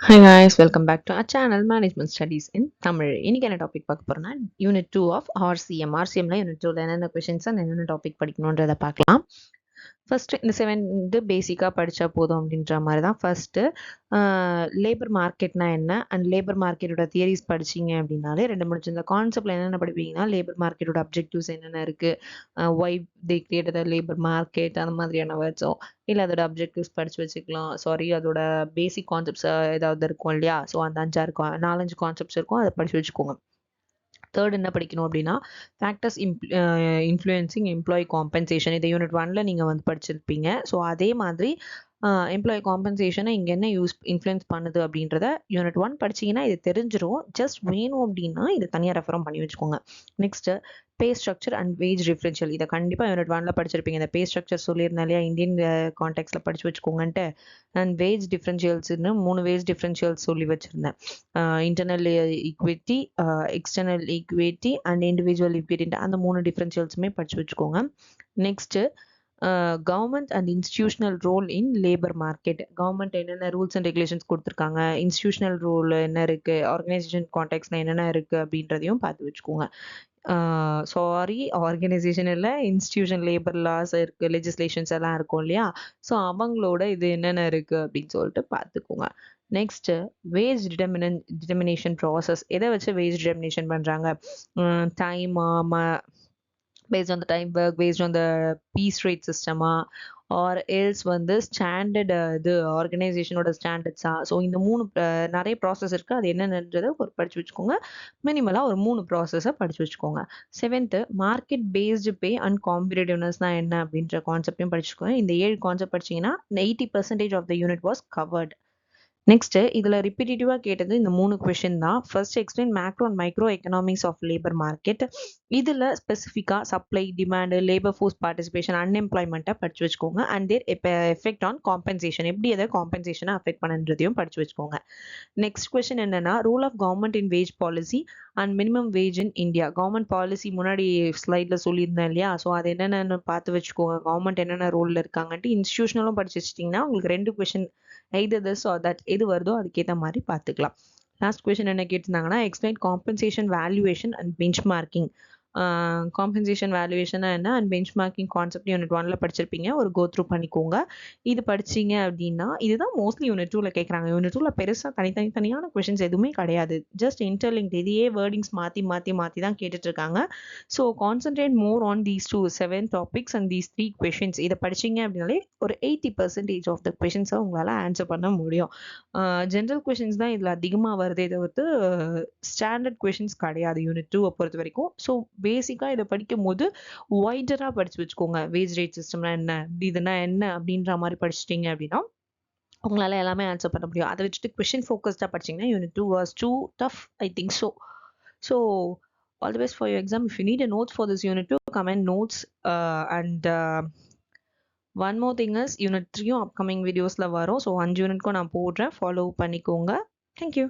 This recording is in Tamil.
Hi guys, welcome back to our channel Management Studies in Tamil. இன்னைக்கு என்ன டாபிக் பார்க்க போறோம்னா யூனிட் 2 ஆஃப் ஆர்சிஎம்ல யூனிட் 2ல என்னென்ன கொஷின்ஸ் என்னென்ன டாபிக் படிக்கணுன்றதை பார்க்கலாம். ஃபர்ஸ்ட் இந்த 7 வந்து பேசிக்காக படித்தா போதும் அப்படின்ற மாதிரி தான். ஃபர்ஸ்ட்டு லேபர் மார்க்கெட்னா என்ன அண்ட் லேபர் மார்க்கெட்டோட தியரிஸ் படிச்சிங்க அப்படின்னாலே ரெண்டு முடிச்சு. இந்த கான்செப்டில் என்னென்ன படிப்பீங்கன்னா லேபர் மார்க்கெட்டோட அப்ஜெக்டிவ்ஸ் என்னென்ன இருக்குது, why they create labour market அந்த மாதிரியான வேர்ட்ஸோ இல்லை அதோட அப்ஜெக்டிவ்ஸ் படித்து வச்சுக்கலாம். சாரி, அதோட பேசிக் கான்செப்ட்ஸ் ஏதாவது இருக்கும் இல்லையா, ஸோ அந்த 4-5 கான்செப்ட்ஸ் இருக்கும், அதை படித்து வச்சுக்கோங்க. தேர்ட் என்ன படிக்கணும் அப்படின்னா ஃபேக்டர்ஸ் இன்ஃப்ளூயன்சிங் எம்ப்ளாயி காம்பன்சேஷன். இதை யூனிட் 1ல நீங்கள் வந்து படிச்சிருப்பீங்க. ஸோ அதே மாதிரி எம்ப்ளாயி காம்பன்சேஷனை இங்கே என்ன இன்ஃப்ளூயன்ஸ் பண்ணுது அப்படின்றத யூனிட் 1 படிச்சிங்கன்னா இது தெரிஞ்சிடும். ஜஸ்ட் வேணும் அப்படின்னா இது தனியாக ரெஃபரும் பண்ணி வச்சுக்கோங்க. Next pay structure and wage differential. இதை கண்டிப்பாக யூனிட் 1ல படிச்சிருப்பீங்க. இந்த பே ஸ்ட்ரக்சர் சொல்லியிருந்தேன் இல்லையா, இந்தியன் கான்டெக்ட்ஸில் படித்து வச்சுக்கோங்கன்ட்டு. அண்ட் வேஜ் டிஃப்ரென்ஷியல்ஸ்னு 3 வேஜ் டிஃப்ரென்ஷியல்ஸ் சொல்லி வச்சுருந்தேன். Internal equity, external equity and individual equity, அந்த 3 டிஃப்ரென்ஷியல்ஸுமே படித்து வச்சுக்கோங்க. Next government and institutional role in labour market. Government என்னென்ன ரூல்ஸ் அண்ட் ரெகுலேஷன்ஸ் கொடுத்துருக்காங்க, இன்ஸ்டிடியூஷனல் ரோல் என்ன இருக்குது, ஆர்கனைசேஷன் கான்டெக்ட்ஸில் என்னென்ன இருக்குது அப்படின்றதையும் பார்த்து வச்சுக்கோங்க. சாரி, ஆர்கனைசேஷன் இல்லை, இன்ஸ்டிடியூஷன் லேபர் லாஸ் இருக்குது, லெஜிஸ்லேஷன்ஸ் எல்லாம் இருக்கும் இல்லையா, ஸோ அவங்களோட இது என்னென்ன இருக்குது அப்படின்னு சொல்லிட்டு பார்த்துக்கோங்க. Next wage determination process. எதை வச்சு வேஜ் டிட்டர்மினேஷன் பண்ணுறாங்க, டைமா, based on the time work, based on the piece rate system, or else வந்து ஸ்டாண்டர்ட் இது ஆர்கனைசேஷனோட ஸ்டாண்டர்ட்ஸா. ஸோ இந்த 3 நிறைய ப்ராசஸ் இருக்குது, அது என்னென்னன்றதை ஒரு படித்து வச்சுக்கோங்க. மினிமலாக ஒரு 3 ப்ராசஸை படித்து வச்சுக்கோங்க. 7th market based pay and காம்படிட்டிவ்னஸ்னால் என்ன அப்படின்ற கான்செப்டையும் படிச்சுக்கோங்க. இந்த 7 கான்செப்ட் படிச்சிங்கன்னா 80% of the unit was covered. Next இதில் ரிப்பீட்டேட்டிவாக கேட்டது இந்த 3 கொஷின் தான். First explain macro and micro economics of labour market. இதில் ஸ்பெசிஃபிக்காக supply, demand, labour force participation, அன்எம்ப்ளாய்மெண்ட்டை படித்து வச்சுக்கோங்க. And their effect on compensation, எப்படி எதை காம்பன்சேஷனை அஃபெக்ட் பண்ணுன்றதையும் படித்து வச்சுக்கோங்க. நெக்ஸ்ட் கொஸ்டின் என்னன்னா role of government in wage policy and minimum wage in India. Government policy முன்னாடி ஸ்லைடில் சொல்லியிருந்தேன் இல்லையா, ஸோ அது என்னென்னு பார்த்து வச்சுக்கோங்க. கவர்மெண்ட் என்னென்ன ரோலில் இருக்காங்கன்ட்டு இன்ஸ்டியூஷனலும் படிச்சு வச்சிட்டிங்கன்னா உங்களுக்கு 2 question either this or that எது வருதோ அதுக்கேற்ற மாதிரி பார்த்துக்கலாம். லாஸ்ட் கொஸ்டின் என்ன கேட்டிருந்தாங்கன்னா explain compensation valuation and benchmarking. Compensation வேல்யூவேஷனா என்ன and benchmarking concept unit 1ல படிச்சிருப்பீங்க, ஒரு கோ த்ரூ பண்ணிக்கோங்க. இது படிச்சிங்க அப்படின்னா இதுதான் மோஸ்ட்லி யூனிட் 2ல கேட்குறாங்க. யூனிட் 2ல பெருசாக தனித்தனியான கொஷின்ஸ் எதுவுமே கிடையாது. ஜஸ்ட் இன்டர்லிங்க், இதையே வேர்டிங்ஸ் மாற்றி தான் கேட்டுட்டு இருக்காங்க. So concentrate more on these 7 topics and these 3 questions. இதை படிச்சிங்க அப்படின்னாலே ஒரு 80% ஆஃப் த கொஷின்ஸை உங்களால் ஆன்சர் பண்ண முடியும். ஜென்ரல் கொஷின்ஸ் தான் இதில் அதிகமாக வருதே தவிர்த்து ஸ்டாண்டர்ட் கொஷின்ஸ் கிடையாது யூனிட் 2 பொறுத்த வரைக்கும். ஸோ பேசிக்காக இதை படிக்கும் போது வைடராக படித்து வச்சுக்கோங்க. வேஜ் ரேட் சிஸ்டம்னா என்ன, இதுனா என்ன அப்படின்ற மாதிரி படிச்சிட்டிங்க அப்படின்னா உங்களால் எல்லாமே ஆன்சர் பண்ண முடியும். அதை வச்சுட்டு கொஷின் ஃபோக்கஸ்டாக படிச்சிங்கன்னா unit 2 was too tough, I think so. So all the best for your exam. If you need a notes for this unit 2, comment notes. And one more thing is unit 3 upcoming videosல வரும். ஸோ 5 யூனிட்க்கும் நான் போடுறேன், ஃபாலோ பண்ணிக்கோங்க. Thank you.